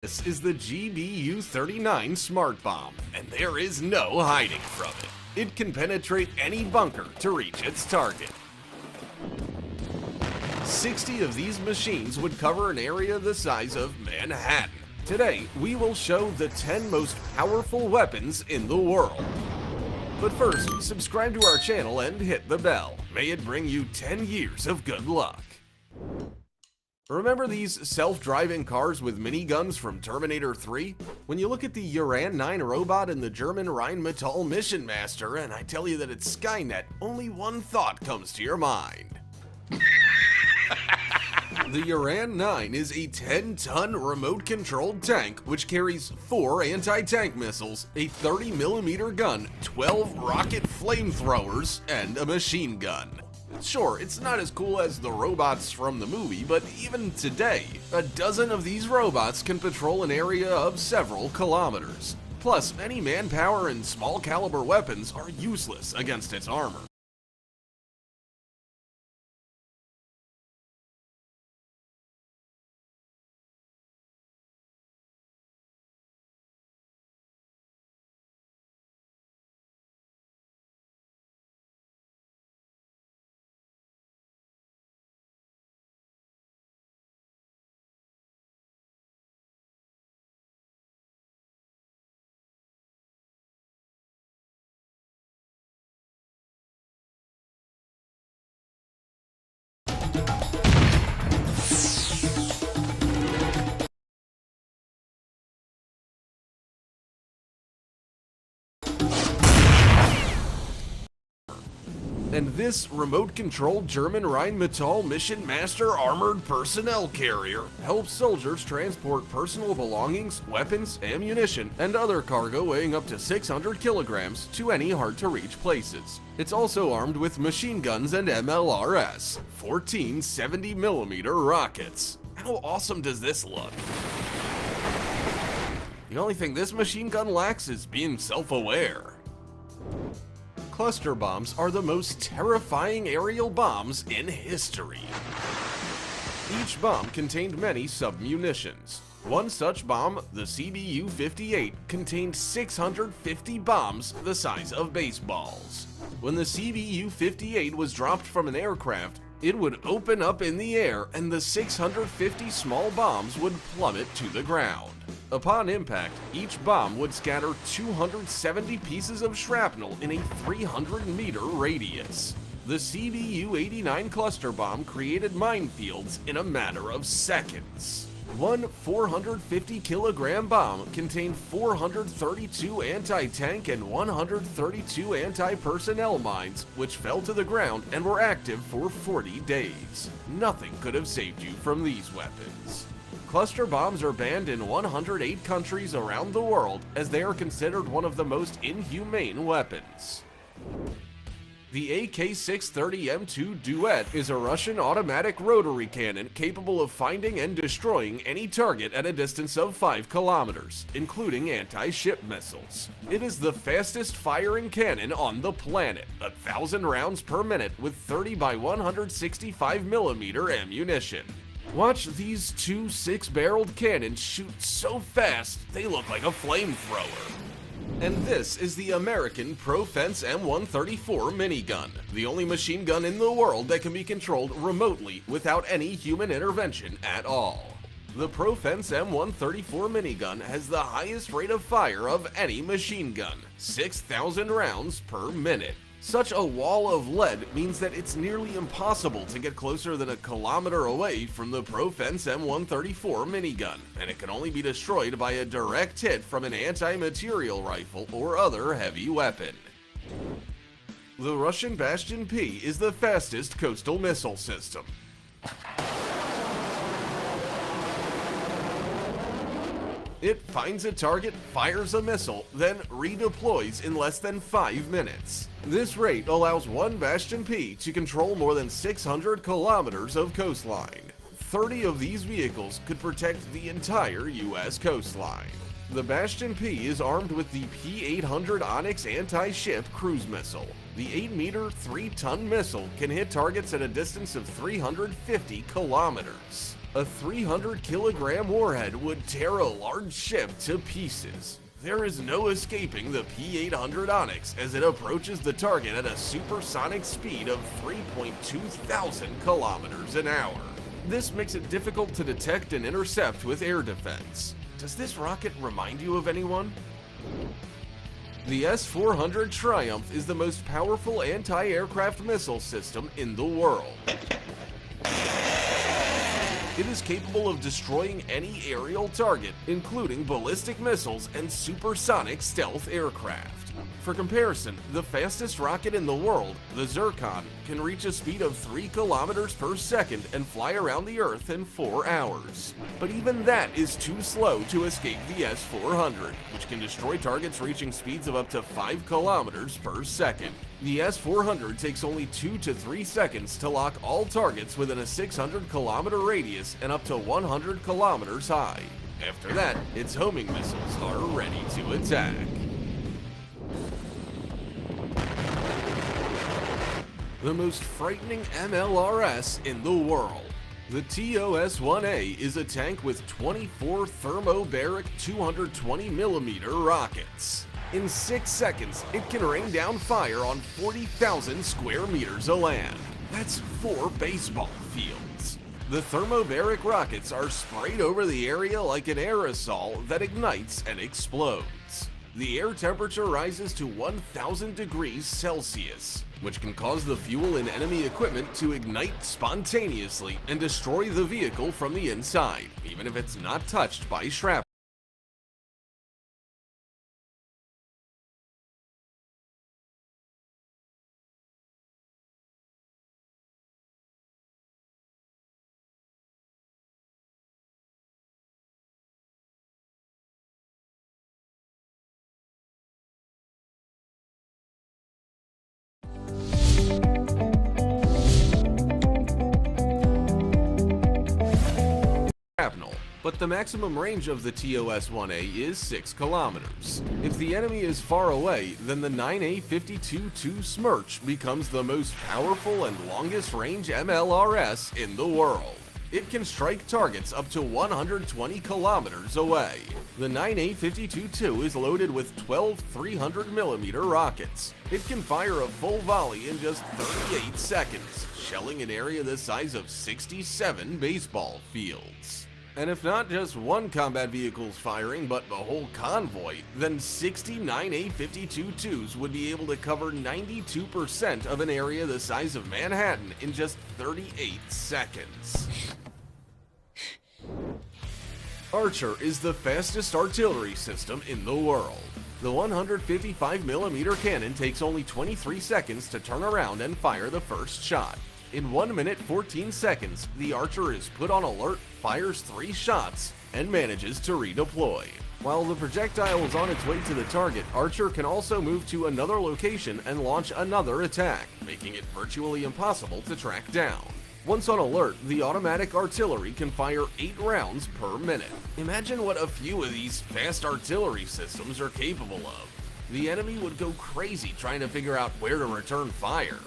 This is the GBU-39 Smart Bomb, and there is no hiding from it. It can penetrate any bunker to reach its target. 60 of these machines would cover an area the size of Manhattan. Today, we will show the 10 most powerful weapons in the world. But first, subscribe to our channel and hit the bell. May it bring you 10 years of good luck. Remember these self-driving cars with miniguns from Terminator 3? When you look at the Uran 9 robot and the German Rheinmetall Mission Master, and I tell you that it's Skynet, only one thought comes to your mind. The Uran 9 is a 10-ton remote-controlled tank which carries 4 anti-tank missiles, a 30mm gun, 12 rocket flamethrowers, and a machine gun. Sure, it's not as cool as the robots from the movie, but even today, a dozen of these robots can patrol an area of several kilometers. Plus, any manpower and small-caliber weapons are useless against its armor. And this remote-controlled German Rheinmetall Mission Master armored personnel carrier helps soldiers transport personal belongings, weapons, ammunition, and other cargo weighing up to 600 kilograms to any hard-to-reach places. It's also armed with machine guns and MLRS, 14 70mm rockets. How awesome does this look? The only thing this machine gun lacks is being self-aware. Cluster bombs are the most terrifying aerial bombs in history. Each bomb contained many submunitions. One such bomb, the CBU-58, contained 650 bombs the size of baseballs. When the CBU-58 was dropped from an aircraft, it would open up in the air and the 650 small bombs would plummet to the ground. Upon impact, each bomb would scatter 270 pieces of shrapnel in a 300-meter radius. The CBU-89 cluster bomb created minefields in a matter of seconds. One 450-kilogram bomb contained 432 anti-tank and 132 anti-personnel mines, which fell to the ground and were active for 40 days. Nothing could have saved you from these weapons. Cluster bombs are banned in 108 countries around the world as they are considered one of the most inhumane weapons. The AK-630M2 Duet is a Russian automatic rotary cannon capable of finding and destroying any target at a distance of 5 kilometers, including anti-ship missiles. It is the fastest firing cannon on the planet, 1,000 rounds per minute with 30 by 165mm ammunition. Watch these two 6-barreled cannons shoot so fast they look like a flamethrower. And this is the American ProFence M134 minigun, the only machine gun in the world that can be controlled remotely without any human intervention at all. The ProFence M134 minigun has the highest rate of fire of any machine gun, 6,000 rounds per minute. Such a wall of lead means that it's nearly impossible to get closer than a kilometer away from the ProFence M134 minigun, and it can only be destroyed by a direct hit from an anti-material rifle or other heavy weapon. The Russian Bastion P is the fastest coastal missile system. It finds a target, fires a missile, then redeploys in less than 5 minutes. This rate allows one Bastion P to control more than 600 kilometers of coastline. 30 of these vehicles could protect the entire US coastline. The Bastion P is armed with the P-800 Onyx anti-ship cruise missile. The 8-meter, 3-ton missile can hit targets at a distance of 350 kilometers. A 300-kilogram warhead would tear a large ship to pieces. There is no escaping the P-800 Onyx as it approaches the target at a supersonic speed of 3.2 thousand kilometers an hour. This makes it difficult to detect and intercept with air defense. Does this rocket remind you of anyone? The S-400 Triumph is the most powerful anti-aircraft missile system in the world. It is capable of destroying any aerial target, including ballistic missiles and supersonic stealth aircraft. For comparison, the fastest rocket in the world, the Zircon, can reach a speed of 3 kilometers per second and fly around the Earth in 4 hours. But even that is too slow to escape the S-400, which can destroy targets reaching speeds of up to 5 kilometers per second. The S-400 takes only 2 to 3 seconds to lock all targets within a 600-kilometer radius and up to 100 kilometers high. After that, its homing missiles are ready to attack. The most frightening MLRS in the world. The TOS-1A is a tank with 24 thermobaric 220mm rockets. In 6 seconds, it can rain down fire on 40,000 square meters of land. That's 4 baseball fields. The thermobaric rockets are sprayed over the area like an aerosol that ignites and explodes. The air temperature rises to 1,000 degrees Celsius, which can cause the fuel in enemy equipment to ignite spontaneously and destroy the vehicle from the inside, even if it's not touched by shrapnel. But the maximum range of the TOS-1A is 6 kilometers. If the enemy is far away, then the 9A-52-2 Smerch becomes the most powerful and longest range MLRS in the world. It can strike targets up to 120 kilometers away. The 9A-52-2 is loaded with 12 300mm rockets. It can fire a full volley in just 38 seconds, shelling an area the size of 67 baseball fields. And if not just one combat vehicle's firing, but the whole convoy, then 60 9A-52-2s would be able to cover 92% of an area the size of Manhattan in just 38 seconds. Archer is the fastest artillery system in the world. The 155mm cannon takes only 23 seconds to turn around and fire the first shot. In 1 minute 14 seconds, the Archer is put on alert, fires 3 shots, and manages to redeploy. While the projectile is on its way to the target, Archer can also move to another location and launch another attack, making it virtually impossible to track down. Once on alert, the automatic artillery can fire 8 rounds per minute. Imagine what a few of these fast artillery systems are capable of. The enemy would go crazy trying to figure out where to return fire.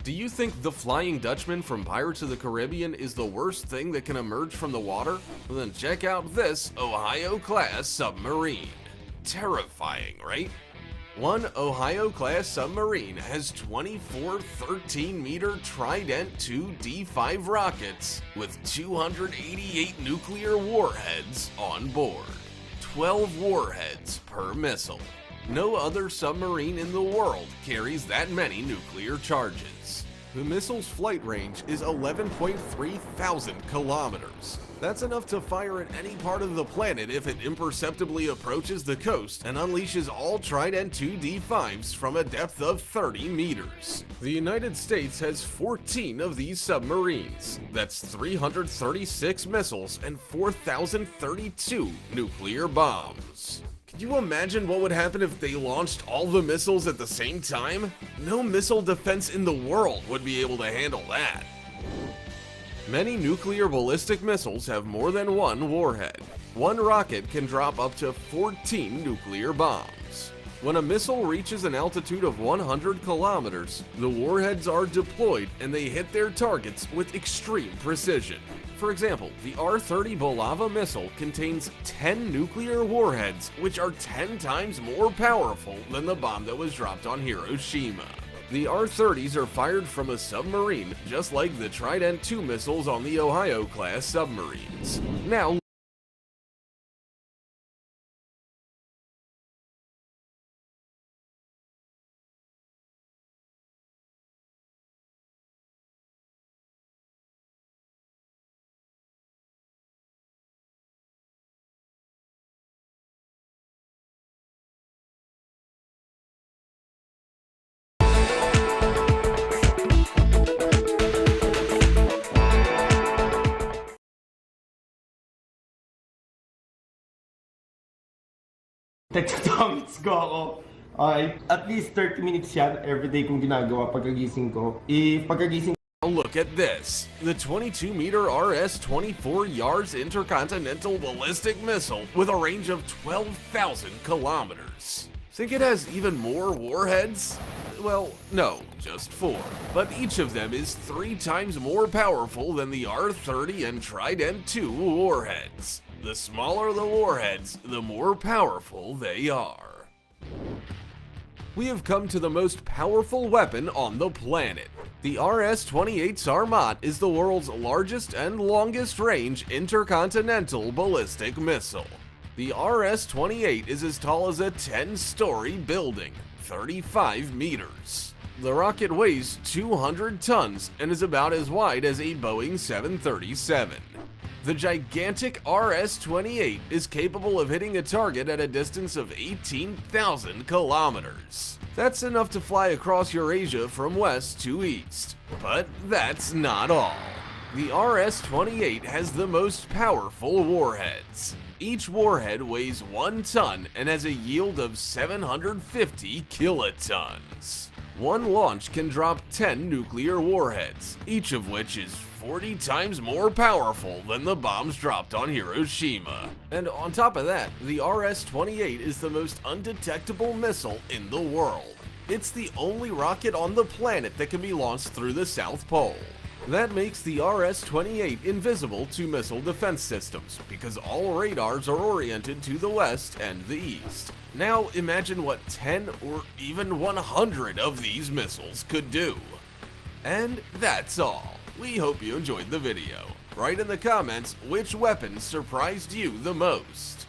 Do you think the Flying Dutchman from Pirates of the Caribbean is the worst thing that can emerge from the water? Well, then check out this Ohio-class submarine. Terrifying, right? One Ohio-class submarine has 24 13-meter Trident II D5 rockets with 288 nuclear warheads on board. 12 warheads per missile. No other submarine in the world carries that many nuclear charges. The missile's flight range is 11.3 thousand kilometers. That's enough to fire at any part of the planet if it imperceptibly approaches the coast and unleashes all Trident II D5s from a depth of 30 meters. The United States has 14 of these submarines. That's 336 missiles and 4,032 nuclear bombs. Can you imagine what would happen if they launched all the missiles at the same time? No missile defense in the world would be able to handle that. Many nuclear ballistic missiles have more than one warhead. One rocket can drop up to 14 nuclear bombs. When a missile reaches an altitude of 100 kilometers, the warheads are deployed and they hit their targets with extreme precision. For example, the R-30 Bulava missile contains 10 nuclear warheads, which are 10 times more powerful than the bomb that was dropped on Hiroshima. The R-30s are fired from a submarine, just like the Trident II missiles on the Ohio-class submarines. Now, Nagtatamits ko ako. Okay, at least 30 minutes yan everyday kong ginagawa pagkagising ko. Pagkagising look at this. The 22-meter RS-24 Yars intercontinental ballistic missile with a range of 12,000 kilometers. Think it has even more warheads? Well, no, just 4. But each of them is 3 times more powerful than the R-30 and Trident II warheads. The smaller the warheads, the more powerful they are. We have come to the most powerful weapon on the planet. The RS-28 Sarmat is the world's largest and longest range intercontinental ballistic missile. The RS-28 is as tall as a 10-story building, 35 meters. The rocket weighs 200 tons and is about as wide as a Boeing 737. The gigantic RS-28 is capable of hitting a target at a distance of 18,000 kilometers. That's enough to fly across Eurasia from west to east. But that's not all. The RS-28 has the most powerful warheads. Each warhead weighs 1 ton and has a yield of 750 kilotons. One launch can drop 10 nuclear warheads, each of which is 40 times more powerful than the bombs dropped on Hiroshima. And on top of that, the RS-28 is the most undetectable missile in the world. It's the only rocket on the planet that can be launched through the South Pole. That makes the RS-28 invisible to missile defense systems, because all radars are oriented to the west and the east. Now imagine what 10 or even 100 of these missiles could do. And that's all. We hope you enjoyed the video. Write in the comments which weapon surprised you the most.